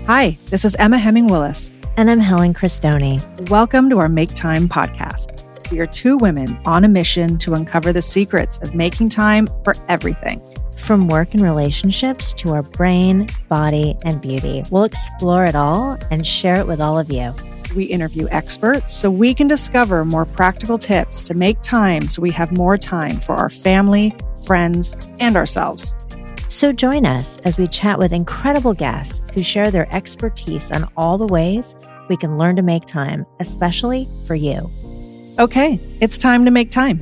Hi, this is Emma Willis. And I'm Helen Christoni. Welcome to our Make Time podcast. We are two women on a mission to uncover the secrets of making time for everything. From work and relationships to our brain, body, and beauty, we'll explore it all and share it with all of you. We interview experts so we can discover more practical tips to make time so we have more time for our family, friends, and ourselves. So join us as we chat with incredible guests who share their expertise on all the ways we can learn to make time, especially for you. Okay, it's time to make time.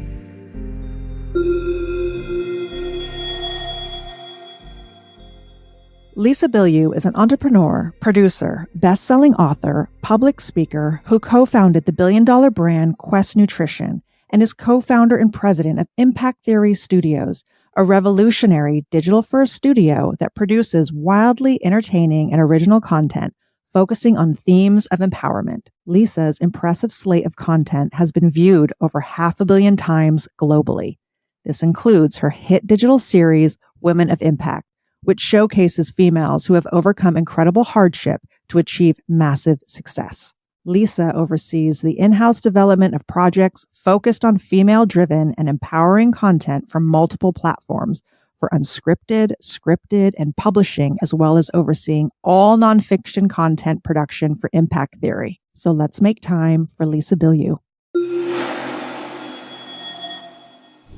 Lisa Bilyeu is an entrepreneur, producer, best-selling author, public speaker who co-founded the billion-dollar brand Quest Nutrition and is co-founder and president of Impact Theory Studios, a revolutionary digital-first studio that produces wildly entertaining and original content focusing on themes of empowerment. Lisa's impressive slate of content has been viewed over 500 million times globally. This includes her hit digital series, Women of Impact, which showcases females who have overcome incredible hardship to achieve massive success. Lisa oversees the in-house development of projects focused on female-driven and empowering content from multiple platforms for unscripted, scripted, and publishing, as well as overseeing all nonfiction content production for Impact Theory. So let's make time for Lisa Bilyeu.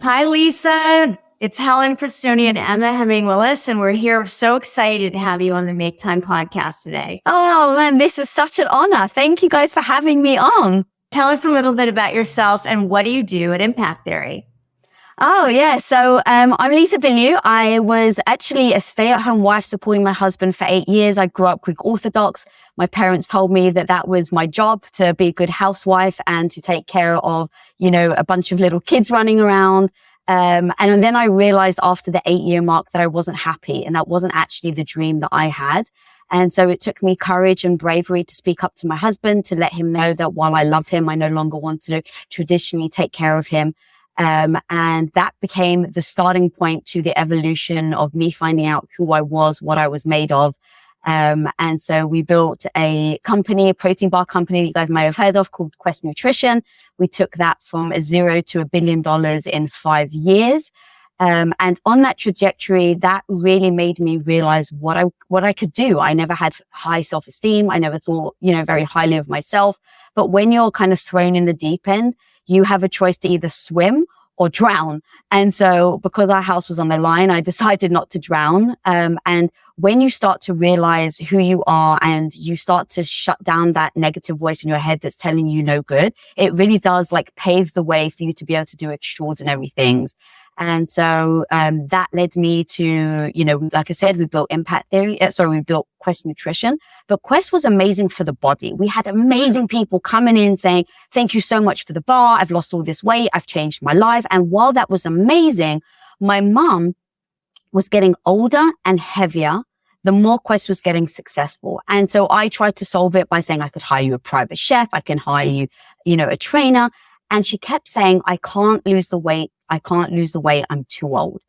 Hi, Lisa. It's Helen Christoni and Emma Willis, and we're here. We're so excited to have you on the Make Time podcast today. Oh, man, this is such an honor. Thank you guys for having me on. Tell us a little bit about yourselves and what do you do at Impact Theory? Oh, yeah. So I'm Lisa Bilyeu. I was actually a stay-at-home wife supporting my husband for 8 years. I grew up Greek Orthodox. My parents told me that that was my job, to be a good housewife and to take care of, a bunch of little kids running around. And then I realized after the 8-year mark that I wasn't happy, and that wasn't actually the dream that I had. And so it took me courage and bravery to speak up to my husband, to let him know that while I love him, I no longer want to traditionally take care of him. And that became the starting point to the evolution of me finding out who I was, what I was made of. And so we built a company, a protein bar company that you guys may have heard of, called Quest Nutrition. We took that from $0 to $1 billion in 5 years. And on that trajectory, that really made me realize what I could do. I never had high self-esteem. I never thought, very highly of myself. But when you're kind of thrown in the deep end, you have a choice to either swim or drown. And so because our house was on the line, I decided not to drown. And when you start to realize who you are and you start to shut down that negative voice in your head that's telling you no good, it really does pave the way for you to be able to do extraordinary things. And so, that led me to, like I said, we built Impact Theory. We built Quest Nutrition, but Quest was amazing for the body. We had amazing people coming in saying, thank you so much for the bar. I've lost all this weight. I've changed my life. And while that was amazing, my mom was getting older and heavier the more Quest was getting successful. And so I tried to solve it by saying I could hire you a private chef. I can hire you, a trainer. And she kept saying, I can't lose the weight. I can't lose the weight. I'm too old.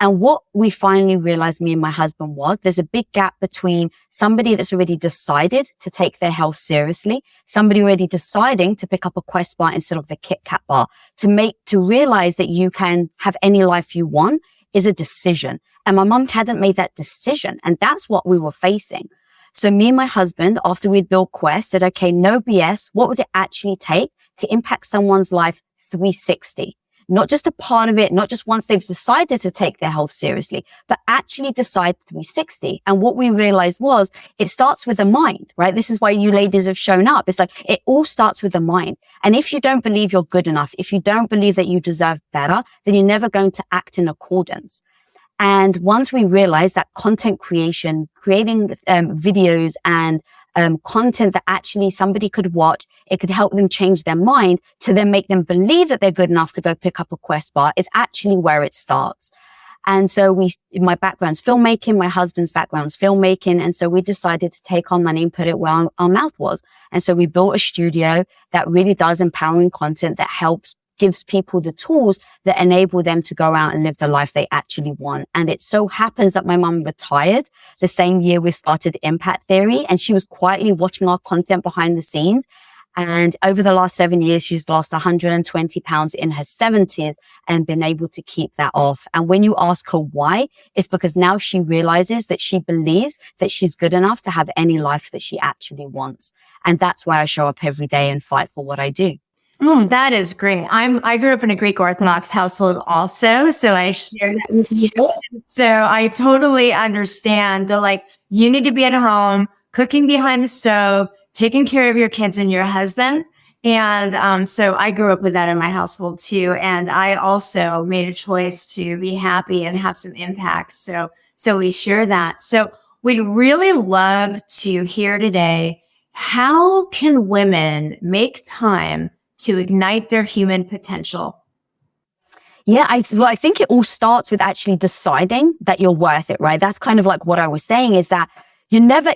And what we finally realized, me and my husband, was there's a big gap between somebody that's already decided to take their health seriously, somebody already deciding to pick up a Quest bar instead of the Kit Kat bar. To realize that you can have any life you want is a decision. And my mom hadn't made that decision. And that's what we were facing. So me and my husband, after we'd built Quest, said, okay, no BS. What would it actually take to impact someone's life 360? Not just a part of it, not just once they've decided to take their health seriously, but actually decide 360. And what we realized was it starts with the mind, right? This is why you ladies have shown up. It's it all starts with the mind. And if you don't believe you're good enough, if you don't believe that you deserve better, then you're never going to act in accordance. And once we realized that content creation, creating videos and content that actually somebody could watch, it could help them change their mind to then make them believe that they're good enough to go pick up a Quest bar, is actually where it starts. And so my background's filmmaking, my husband's background's filmmaking. And so we decided to take our money and put it where our mouth was. And so we built a studio that really does empowering content that helps gives people the tools that enable them to go out and live the life they actually want. And it so happens that my mum retired the same year we started Impact Theory, and she was quietly watching our content behind the scenes. And over the last 7 years, she's lost 120 pounds in her 70s and been able to keep that off. And when you ask her why, it's because now she realizes that she believes that she's good enough to have any life that she actually wants. And that's why I show up every day and fight for what I do. That is great. I grew up in a Greek Orthodox household also, so I share that with you. So I totally understand the you need to be at home, cooking behind the stove, taking care of your kids and your husband. And so I grew up with that in my household too. And I also made a choice to be happy and have some impact. So we share that. So we'd really love to hear today, how can women make time to ignite their human potential? Yeah, I think it all starts with actually deciding that you're worth it, right? That's kind of like what I was saying, is that you're never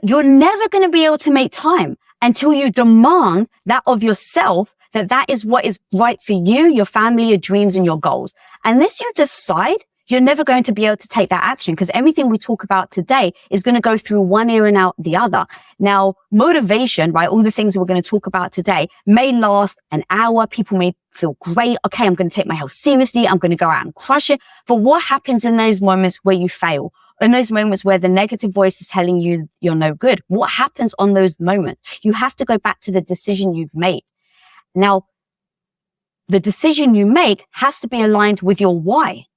going to be able to make time until you demand that of yourself, that is what is right for you, your family, your dreams, and your goals. Unless you decide, you're never going to be able to take that action, because everything we talk about today is going to go through one ear and out the other. Now, motivation, right? All the things that we're going to talk about today may last an hour. People may feel great. Okay, I'm going to take my health seriously. I'm going to go out and crush it. But what happens in those moments where you fail? In those moments where the negative voice is telling you you're no good? What happens on those moments? You have to go back to the decision you've made. Now, the decision you make has to be aligned with your why.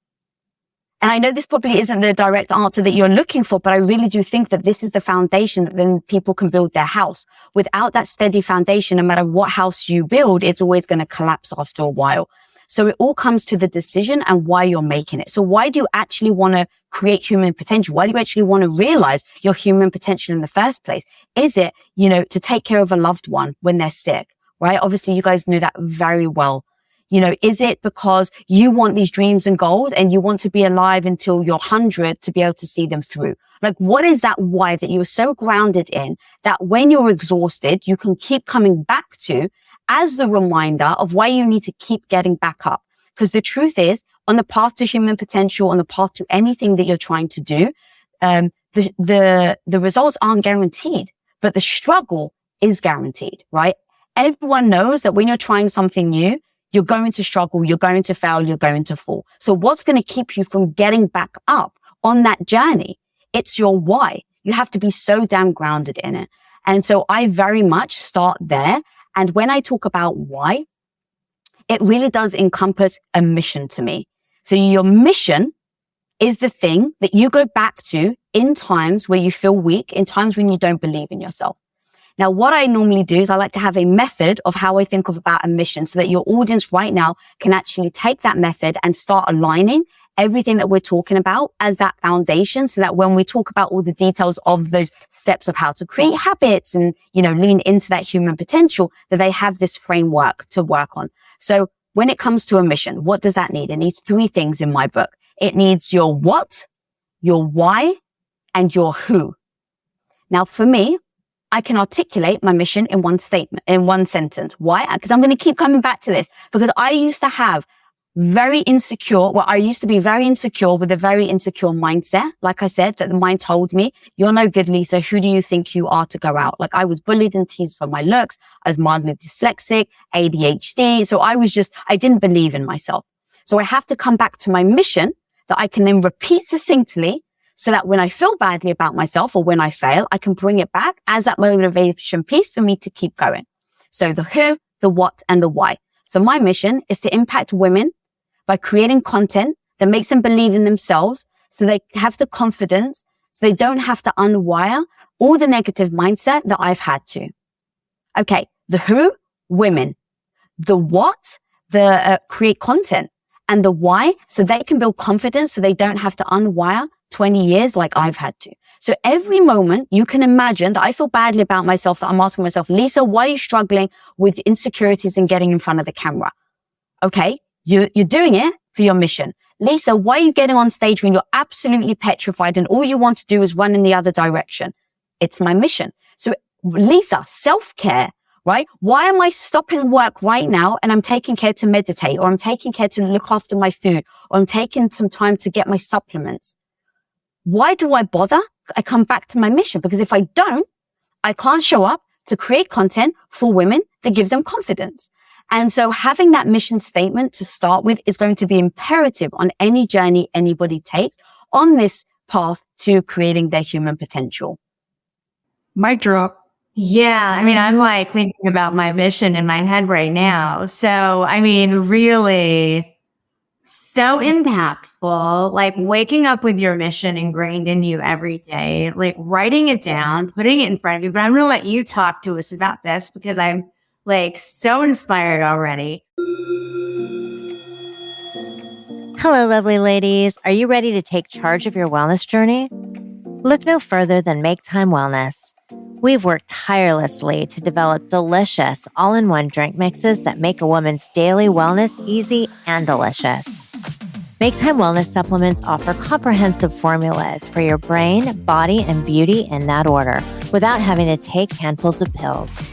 And I know this probably isn't the direct answer that you're looking for, but I really do think that this is the foundation that then people can build their house. Without that steady foundation, no matter what house you build, it's always going to collapse after a while. So it all comes to the decision and why you're making it. So why do you actually want to create human potential? Why do you actually want to realize your human potential in the first place? Is it, to take care of a loved one when they're sick, right? Obviously, you guys know that very well. Is it because you want these dreams and goals and you want to be alive until you're 100 to be able to see them through? What is that why that you're so grounded in that when you're exhausted, you can keep coming back to as the reminder of why you need to keep getting back up? Because the truth is, on the path to human potential, on the path to anything that you're trying to do, the results aren't guaranteed, but the struggle is guaranteed, right? Everyone knows that when you're trying something new, you're going to struggle, you're going to fail, you're going to fall. So what's going to keep you from getting back up on that journey? It's your why. You have to be so damn grounded in it. And so I very much start there. And when I talk about why, it really does encompass a mission to me. So your mission is the thing that you go back to in times where you feel weak, in times when you don't believe in yourself. Now, what I normally do is I like to have a method of how I think about a mission so that your audience right now can actually take that method and start aligning everything that we're talking about as that foundation, so that when we talk about all the details of those steps of how to create habits and, lean into that human potential, that they have this framework to work on. So when it comes to a mission, what does that need? It needs 3 things in my book. It needs your what, your why, and your who. Now, for me, I can articulate my mission in one statement, in one sentence. Why? Because I'm going to keep coming back to this, because I used to be very insecure with a very insecure mindset. Like I said, that the mind told me, you're no good, Lisa. Who do you think you are to go out? I was bullied and teased for my looks. I was mildly dyslexic, ADHD. So I didn't believe in myself. So I have to come back to my mission that I can then repeat succinctly, so that when I feel badly about myself or when I fail, I can bring it back as that motivation piece for me to keep going. So the who, the what, and the why. So my mission is to impact women by creating content that makes them believe in themselves, so they have the confidence, so they don't have to unwire all the negative mindset that I've had to. Okay, the who, women. The what, create content. And the why, so they can build confidence, so they don't have to unwire 20 years like I've had to. So every moment you can imagine that I feel badly about myself, that I'm asking myself, Lisa, why are you struggling with insecurities and getting in front of the camera? Okay, you're doing it for your mission. Lisa, why are you getting on stage when you're absolutely petrified and all you want to do is run in the other direction? It's my mission. So Lisa, self-care, right? Why am I stopping work right now and I'm taking care to meditate, or I'm taking care to look after my food, or I'm taking some time to get my supplements? Why do I bother? I come back to my mission, because if I don't, I can't show up to create content for women that gives them confidence. And so having that mission statement to start with is going to be imperative on any journey anybody takes on this path to creating their human potential. Mic drop. Yeah. I mean, I'm like thinking about my mission in my head right now. So, I mean, really so impactful, like waking up with your mission ingrained in you every day, like writing it down, putting it in front of you. But I'm going to let you talk to us about this, because I'm like so inspired already. Hello, lovely ladies. Are you ready to take charge of your wellness journey? Look no further than Make Time Wellness. We've worked tirelessly to develop delicious all-in-one drink mixes that make a woman's daily wellness easy and delicious. Make Time Wellness supplements offer comprehensive formulas for your brain, body, and beauty in that order, without having to take handfuls of pills.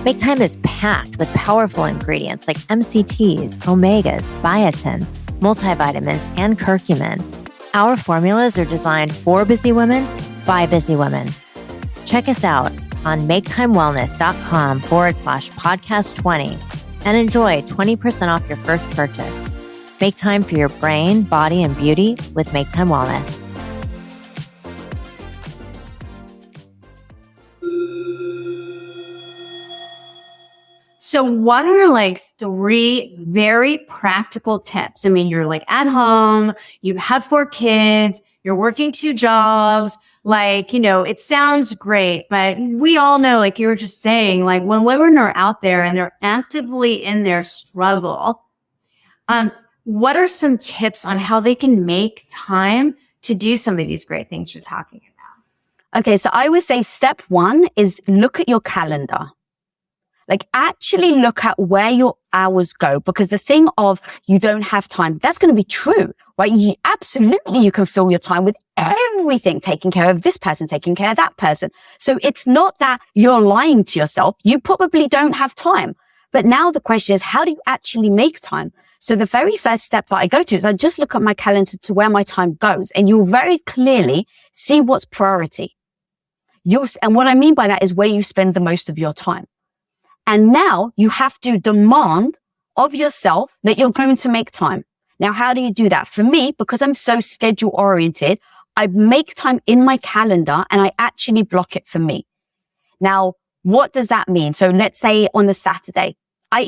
Make Time is packed with powerful ingredients like MCTs, omegas, biotin, multivitamins, and curcumin. Our formulas are designed for busy women by busy women. Check us out on maketimewellness.com/podcast20 and enjoy 20% off your first purchase. Make time for your brain, body, and beauty with Make Time Wellness. So what are like 3 very practical tips? I mean, you're like at home, you have 4 kids, you're working 2 jobs. Like, you know, it sounds great, but we all know, like you were just saying, like when women are out there and they're actively in their struggle, what are some tips on how they can make time to do some of these great things you're talking about? Okay, so I would say step 1 is look at your calendar. Like actually look at where your hours go, because the thing of you don't have time, that's going to be true, right? You can fill your time with everything, taking care of this person, taking care of that person. So it's not that you're lying to yourself. You probably don't have time. But now the question is, how do you actually make time? So the very first step that I go to is I just look at my calendar to where my time goes, and you'll very clearly see what's priority. And what I mean by that is where you spend the most of your time. And now you have to demand of yourself that you're going to make time. Now, how do you do that? For me, because I'm so schedule oriented, I make time in my calendar and I actually block it for me. Now, what does that mean? So let's say on a Saturday, I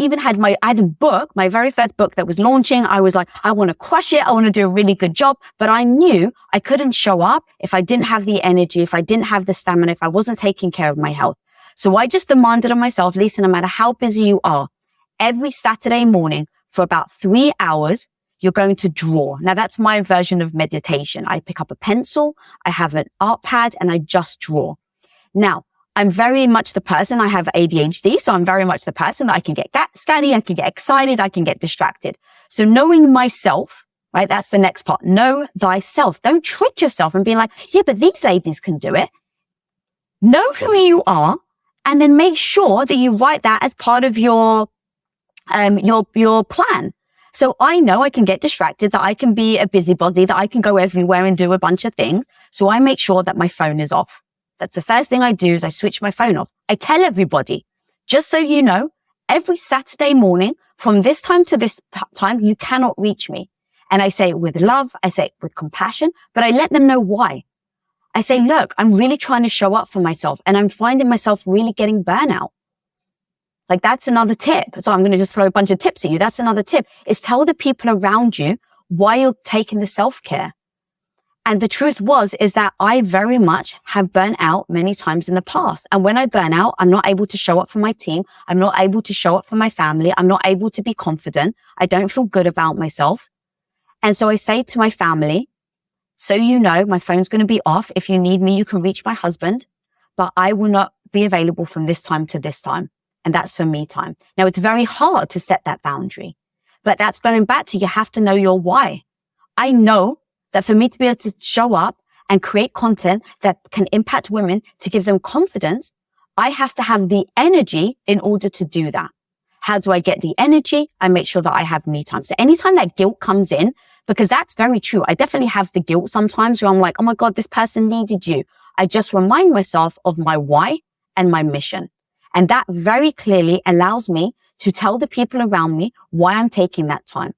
had a book, my very first book that was launching. I was like, I want to crush it. I want to do a really good job. But I knew I couldn't show up if I didn't have the energy, if I didn't have the stamina, if I wasn't taking care of my health. So I just demanded of myself, Lisa, no matter how busy you are, every Saturday morning for about 3 hours, you're going to draw. Now that's my version of meditation. I pick up a pencil, I have an art pad, and I just draw. Now, I'm very much the person, I have ADHD, so I'm very much the person that I can get scatty, I can get excited, I can get distracted. So knowing myself, right, that's the next part. Know thyself. Don't trick yourself and be like, yeah, but these ladies can do it. Know who you are. And then make sure that you write that as part of your plan. So I know I can get distracted, that I can be a busybody, that I can go everywhere and do a bunch of things. So I make sure that my phone is off. That's the first thing I do is I switch my phone off. I tell everybody, just so you know, every Saturday morning from this time to this time, you cannot reach me. And I say it with love. I say it with compassion, but I let them know why. I say, look, I'm really trying to show up for myself and I'm finding myself really getting burnout. Like that's another tip. So I'm going to just throw a bunch of tips at you. That's another tip is tell the people around you why you're taking the self-care. And the truth is that I very much have burnt out many times in the past. And when I burn out, I'm not able to show up for my team. I'm not able to show up for my family. I'm not able to be confident. I don't feel good about myself. And so I say to my family, so you know, my phone's going to be off. If you need me, you can reach my husband, but I will not be available from this time to this time. And that's for me time. Now, it's very hard to set that boundary, but that's going back to you have to know your why. I know that for me to be able to show up and create content that can impact women to give them confidence, I have to have the energy in order to do that. How do I get the energy? I make sure that I have me time. So anytime that guilt comes in, because that's very true. I definitely have the guilt sometimes where I'm like, oh my God, this person needed you. I just remind myself of my why and my mission. And that very clearly allows me to tell the people around me why I'm taking that time.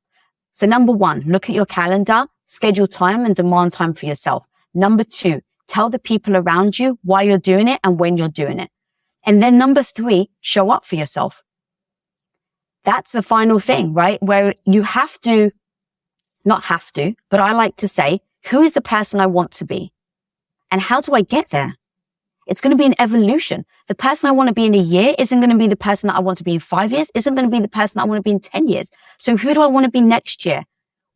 So number one, look at your calendar, schedule time and demand time for yourself. Number two, tell the people around you why you're doing it and when you're doing it. And then number three, show up for yourself. That's the final thing, right? Where you have to, not have to, but I like to say, who is the person I want to be? And how do I get there? It's going to be an evolution. The person I want to be in a year isn't going to be the person that I want to be in 5 years, isn't going to be the person that I want to be in 10 years. So who do I want to be next year?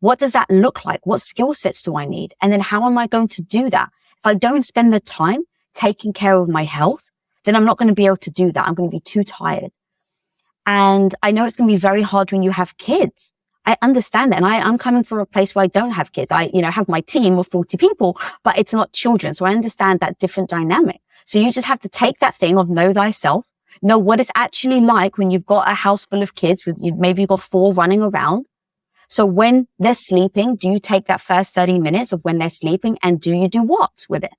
What does that look like? What skill sets do I need? And then how am I going to do that? If I don't spend the time taking care of my health, then I'm not going to be able to do that. I'm going to be too tired. And I know it's going to be very hard when you have kids. I understand that. And I'm coming from a place where I don't have kids. I have my team of 40 people, but it's not children. So I understand that different dynamic. So you just have to take that thing of know thyself, know what it's actually like when you've got a house full of kids with maybe you've got 4 running around. So when they're sleeping, do you take that first 30 minutes of when they're sleeping and do you do what with it?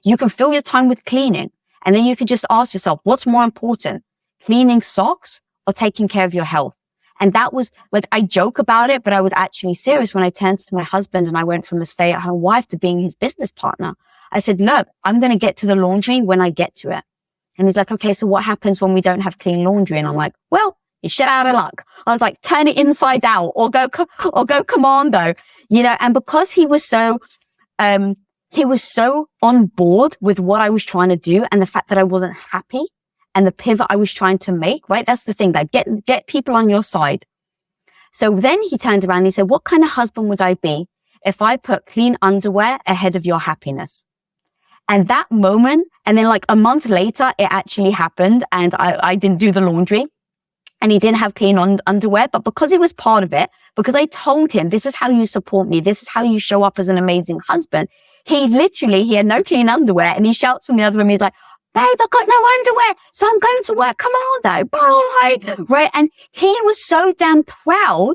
You can fill your time with cleaning and then you can just ask yourself, what's more important, cleaning socks or taking care of your health? And that was like, I joke about it, but I was actually serious when I turned to my husband and I went from a stay-at-home wife to being his business partner. I said, look, I'm going to get to the laundry when I get to it. And he's like, okay, so what happens when we don't have clean laundry? And I'm like, well, you're shit out of luck. I was like, turn it inside out or go commando, and because he was so on board with what I was trying to do and the fact that I wasn't happy and the pivot I was trying to make, right? That's the thing, that get people on your side. So then he turned around and he said, what kind of husband would I be if I put clean underwear ahead of your happiness? And that moment, and then like a month later, it actually happened and I didn't do the laundry and he didn't have clean underwear. But because he was part of it, because I told him, this is how you support me, this is how you show up as an amazing husband, he had no clean underwear and he shouts from the other room, he's like, babe, I got no underwear, so I'm going to work. Come on though, bye. Right? And he was so damn proud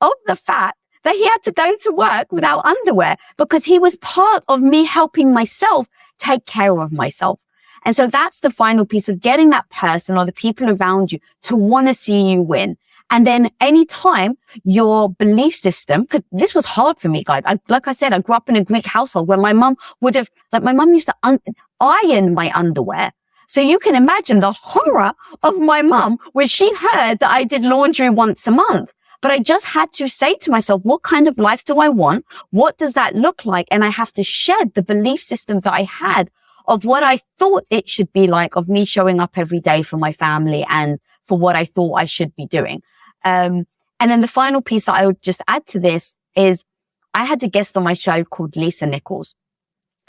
of the fact that he had to go to work without underwear because he was part of me helping myself take care of myself. And so that's the final piece of getting that person or the people around you to want to see you win. And then anytime your belief system, because this was hard for me, guys. Like I said, I grew up in a Greek household where my mum my mum used to iron my underwear. So you can imagine the horror of my mum when she heard that I did laundry once a month. But I just had to say to myself, what kind of life do I want? What does that look like? And I have to shed the belief systems that I had of what I thought it should be like, of me showing up every day for my family and for what I thought I should be doing. And then the final piece that I would just add to this is I had a guest on my show called Lisa Nichols.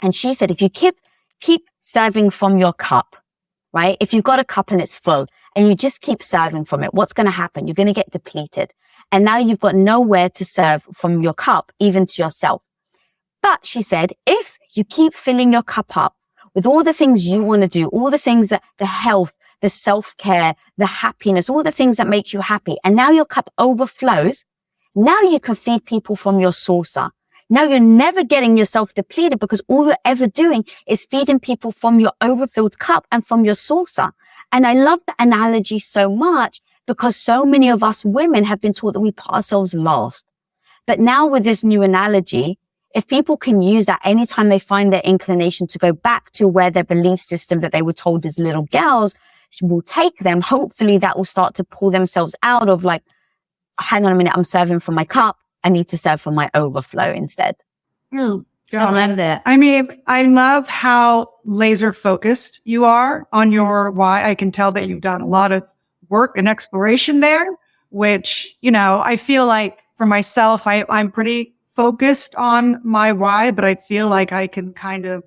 And she said, if you keep serving from your cup, right? If you've got a cup and it's full and you just keep serving from it, what's going to happen? You're going to get depleted. And now you've got nowhere to serve from your cup, even to yourself. But she said, if you keep filling your cup up with all the things you want to do, all the things that the health, the self-care, the happiness, all the things that make you happy, and now your cup overflows, now you can feed people from your saucer. Now you're never getting yourself depleted because all you're ever doing is feeding people from your overfilled cup and from your saucer. And I love the analogy so much because so many of us women have been taught that we put ourselves last. But now with this new analogy, if people can use that anytime they find their inclination to go back to where their belief system that they were told as little girls will take them, hopefully that will start to pull themselves out of like, hang on a minute, I'm serving from my cup. I need to serve from my overflow instead. I love that. I mean, I love how laser focused you are on your why. I can tell that you've done a lot of work and exploration there, which, I feel like for myself, I'm pretty focused on my why, but I feel like I can kind of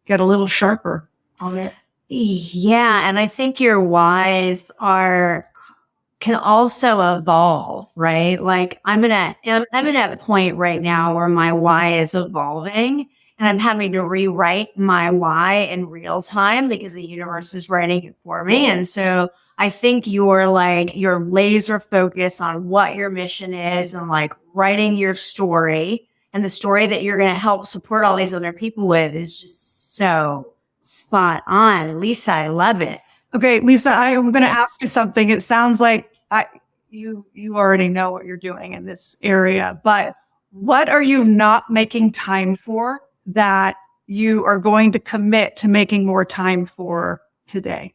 get a little sharper on it. Yeah. And I think your whys can also evolve, right? Like I'm at a point right now where my why is evolving and I'm having to rewrite my why in real time because the universe is writing it for me. And so I think you're laser focused on what your mission is and like writing your story, and the story that you're going to help support all these other people with is just so spot on. Lisa, I love it. Okay, Lisa, I'm going to ask you something. It sounds like you already know what you're doing in this area, but what are you not making time for that you are going to commit to making more time for today?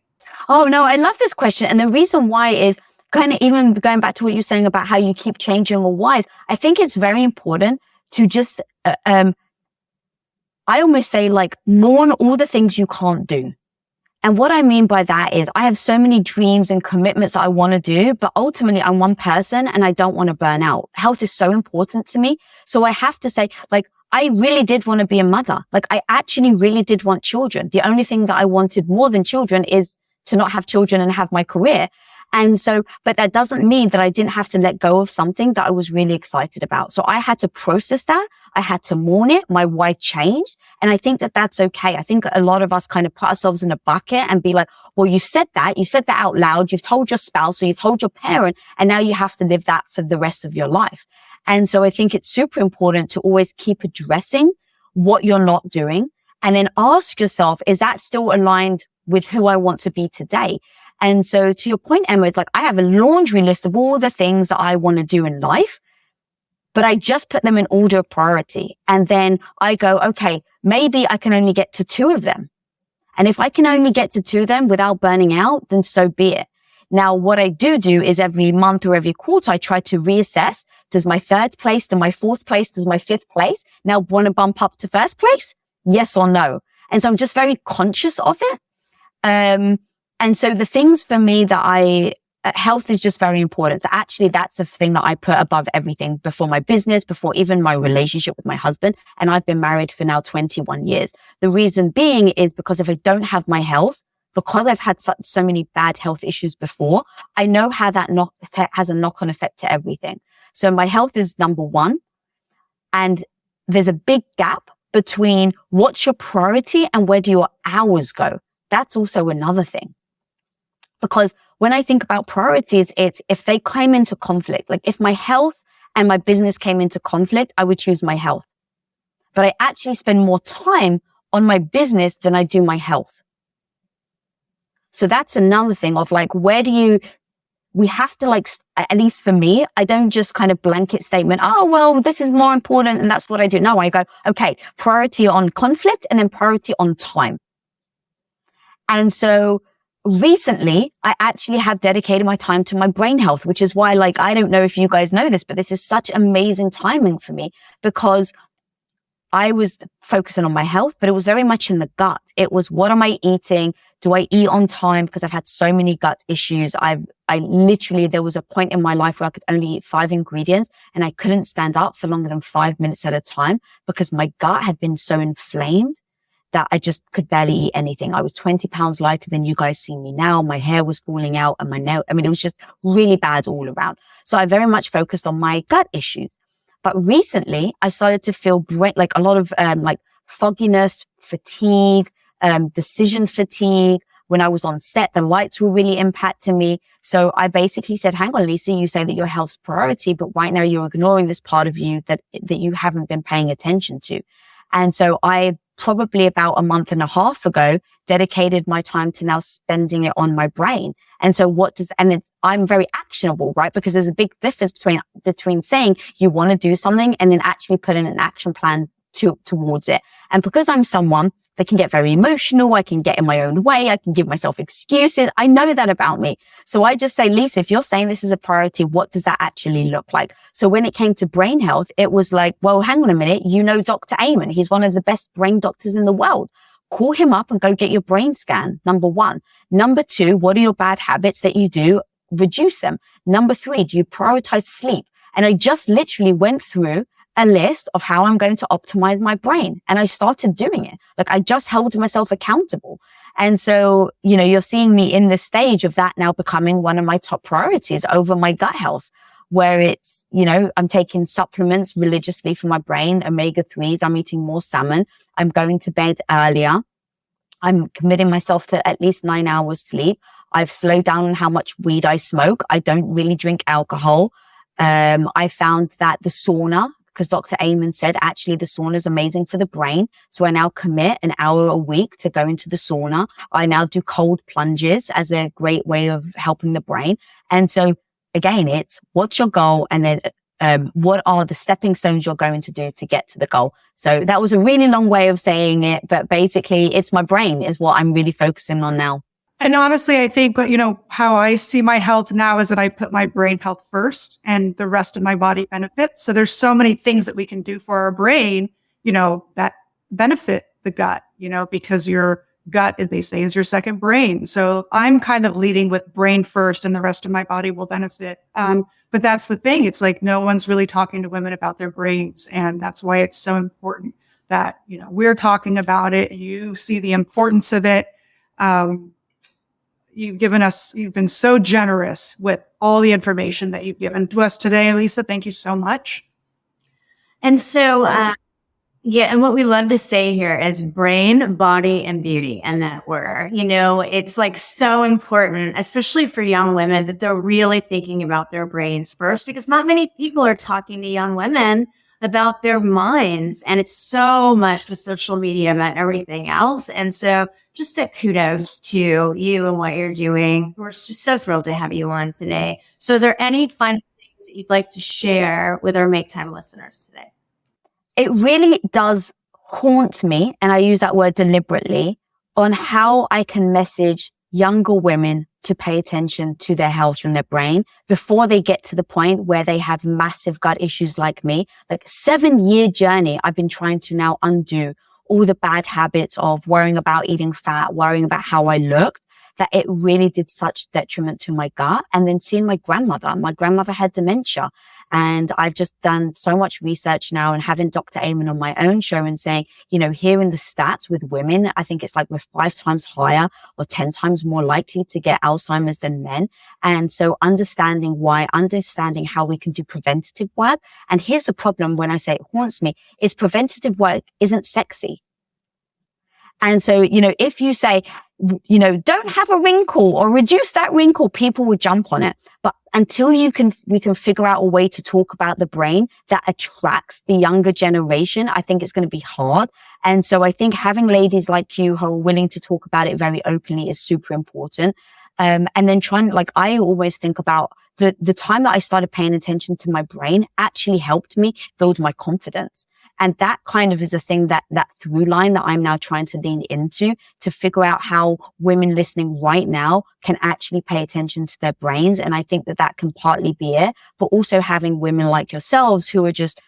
Oh, no, I love this question. And the reason why is kind of even going back to what you're saying about how you keep changing your whys. I think it's very important to just, I almost say like mourn all the things you can't do. And what I mean by that is I have so many dreams and commitments that I want to do, but ultimately I'm one person and I don't want to burn out. Health is so important to me. So I have to say, like, I really did want to be a mother. Like, I actually really did want children. The only thing that I wanted more than children is to not have children and have my career. And so, but that doesn't mean that I didn't have to let go of something that I was really excited about. So I had to process that. I had to mourn it. My why changed. And I think that that's okay. I think a lot of us kind of put ourselves in a bucket and be like, well, you said that out loud. You've told your spouse or you told your parent, and now you have to live that for the rest of your life. And so I think it's super important to always keep addressing what you're not doing and then ask yourself, is that still aligned with who I want to be today? And so to your point, Emma, it's like I have a laundry list of all the things that I want to do in life, but I just put them in order of priority. And then I go, okay, maybe I can only get to 2 of them. And if I can only get to 2 of them without burning out, then so be it. Now, what I do is every month or every quarter, I try to reassess. Does my 3rd place, does my 4th place, does my 5th place now want to bump up to 1st place? Yes or no? And so I'm just very conscious of it. And so the things for me that health is just very important. So actually that's the thing that I put above everything, before my business, before even my relationship with my husband. And I've been married for now 21 years. The reason being is because if I don't have my health, because I've had so many bad health issues before, I know how that has a knock-on effect to everything. So my health is number 1. And there's a big gap between what's your priority and where do your hours go. That's also another thing. Because when I think about priorities, it's if they came into conflict, like if my health and my business came into conflict, I would choose my health. But I actually spend more time on my business than I do my health. So that's another thing of like, we have to like, at least for me, I don't just kind of blanket statement, oh, well, this is more important and that's what I do. No, I go, okay, priority on conflict and then priority on time. And so recently, I actually have dedicated my time to my brain health, which is why, like, I don't know if you guys know this, but this is such amazing timing for me because I was focusing on my health, but it was very much in the gut. It was, what am I eating? Do I eat on time? Because I've had so many gut issues. I literally, there was a point in my life where I could only eat 5 ingredients and I couldn't stand up for longer than 5 minutes at a time because my gut had been so inflamed that I just could barely eat anything. I was 20 pounds lighter than you guys see me now. My hair was falling out and it was just really bad all around. So I very much focused on my gut issues. But recently I started to feel like a lot of, like fogginess, fatigue, decision fatigue. When I was on set, the lights were really impacting me. So I basically said, hang on, Lisa, you say that your health's priority, but right now you're ignoring this part of you that you haven't been paying attention to. And so I probably about a month and a half ago dedicated my time to now spending it on my brain. And so I'm very actionable, right? Because there's a big difference between saying you want to do something and then actually put in an action plan towards it. And because I'm someone that can get very emotional, I can get in my own way, I can give myself excuses. I know that about me. So I just say, Lisa, if you're saying this is a priority, what does that actually look like? So when it came to brain health, it was like, well, hang on a minute. You know, Dr. Amen, he's one of the best brain doctors in the world. Call him up and go get your brain scan. Number 1. Number 2, what are your bad habits that you do? Reduce them. Number 3, do you prioritize sleep? And I just literally went through a list of how I'm going to optimize my brain. And I started doing it. Like, I just held myself accountable. And so, you know, you're seeing me in this stage of that now becoming one of my top priorities over my gut health, where it's, I'm taking supplements religiously for my brain, omega-3s. I'm eating more salmon. I'm going to bed earlier. I'm committing myself to at least 9 hours sleep. I've slowed down on how much weed I smoke. I don't really drink alcohol. I found that the sauna, because Dr. Amen said actually the sauna is amazing for the brain. So I now commit an hour a week to go into the sauna. I now do cold plunges as a great way of helping the brain. And so again, it's what's your goal? And then what are the stepping stones you're going to do to get to the goal? So that was a really long way of saying it, but basically it's my brain is what I'm really focusing on now. And honestly, I think, how I see my health now is that I put my brain health first and the rest of my body benefits. So there's so many things that we can do for our brain, that benefit the gut, because your gut, they say, is your second brain. So I'm kind of leading with brain first and the rest of my body will benefit. But that's the thing. It's like no one's really talking to women about their brains. And that's why it's so important that, we're talking about it. You see the importance of it. You've been so generous with all the information that you've given to us today, Lisa. Thank you so much. And so, and what we love to say here is brain, body, and beauty. And that it's like so important, especially for young women, that they're really thinking about their brains first, because not many people are talking to young women about their minds. And it's so much with social media about everything else. And so just a kudos to you and what you're doing. We're just so thrilled to have you on today. So are there any final things that you'd like to share with our Make Time listeners today? It really does haunt me, and I use that word deliberately, on how I can message younger women to pay attention to their health and their brain before they get to the point where they have massive gut issues like me. Like 7-year journey, I've been trying to now undo all the bad habits of worrying about eating fat, worrying about how I looked, that it really did such detriment to my gut. And then seeing my grandmother had dementia. And I've just done so much research now, and having Dr. Amen on my own show and saying, hearing the stats with women, I think it's like we're 5 times higher or 10 times more likely to get Alzheimer's than men. And so understanding how we can do preventative work. And here's the problem when I say it haunts me, is preventative work isn't sexy. And so, if you say, don't have a wrinkle or reduce that wrinkle, people will jump on it. But until we can figure out a way to talk about the brain that attracts the younger generation, I think it's going to be hard. And so I think having ladies like you who are willing to talk about it very openly is super important. And then I always think about the time that I started paying attention to my brain actually helped me build my confidence. And that kind of is a thing that through line that I'm now trying to lean into to figure out how women listening right now can actually pay attention to their brains. And I think that can partly be it, but also having women like yourselves who are just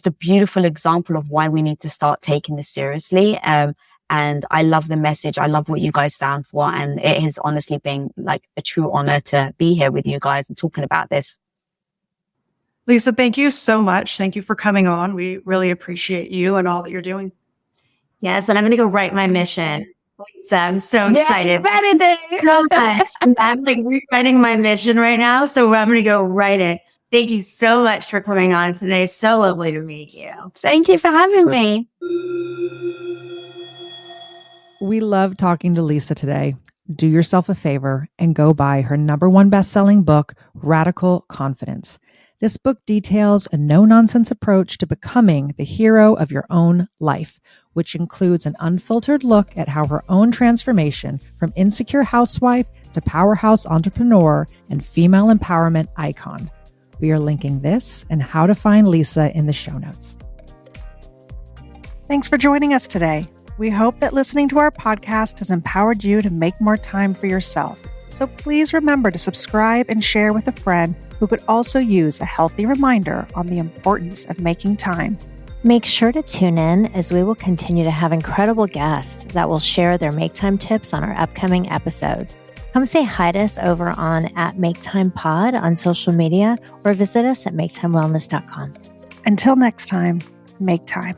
a beautiful example of why we need to start taking this seriously. And I love the message. I love what you guys stand for. And it has honestly been like a true honor to be here with you guys and talking about this. Lisa, thank you so much. Thank you for coming on. We really appreciate you and all that you're doing. Yes, and I'm going to go write my mission. Lisa, I'm so excited. So much. I'm like rewriting my mission right now, so I'm going to go write it. Thank you so much for coming on today. So lovely to meet you. Thank you for having me. We love talking to Lisa today. Do yourself a favor and go buy her #1 best-selling book, Radical Confidence. This book details a no-nonsense approach to becoming the hero of your own life, which includes an unfiltered look at how her own transformation from insecure housewife to powerhouse entrepreneur and female empowerment icon. We are linking this and how to find Lisa in the show notes. Thanks for joining us today. We hope that listening to our podcast has empowered you to make more time for yourself. So please remember to subscribe and share with a friend who could also use a healthy reminder on the importance of making time. Make sure to tune in as we will continue to have incredible guests that will share their Make Time tips on our upcoming episodes. Come say hi to us over on @MakeTimePod on social media or visit us at maketimewellness.com. Until next time, make time.